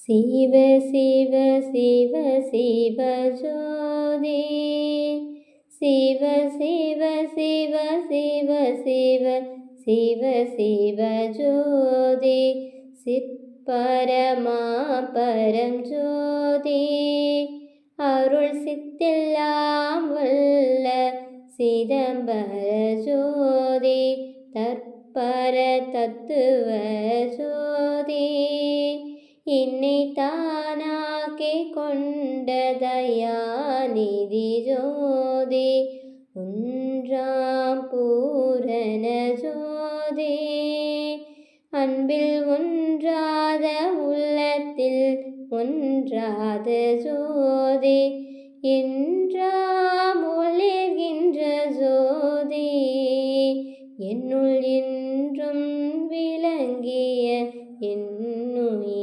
சிவ சிவ சிவ சிவ ஜோதி சிவ சிவ சிவ சிவ சிவ சிவ சிவ ஜோதி சிற்பரமா பரஞ்சோதி அருள் சித்தெல்லாம் வல்ல சிதம்பர ஜோதி தற்பர தத்துவ ஜோதி என்னை தானாக்கி கொண்ட தயாநிதி ஜோதி ஒன்றாம் பூரண ஜோதி அன்பில் ஒன்றாத உள்ளத்தில் ஒன்றாத ஜோதி என்றாம் ஒளிர்கின்ற ஜோதி என்னுள் என்றும் விளங்கிய என்னுயிர்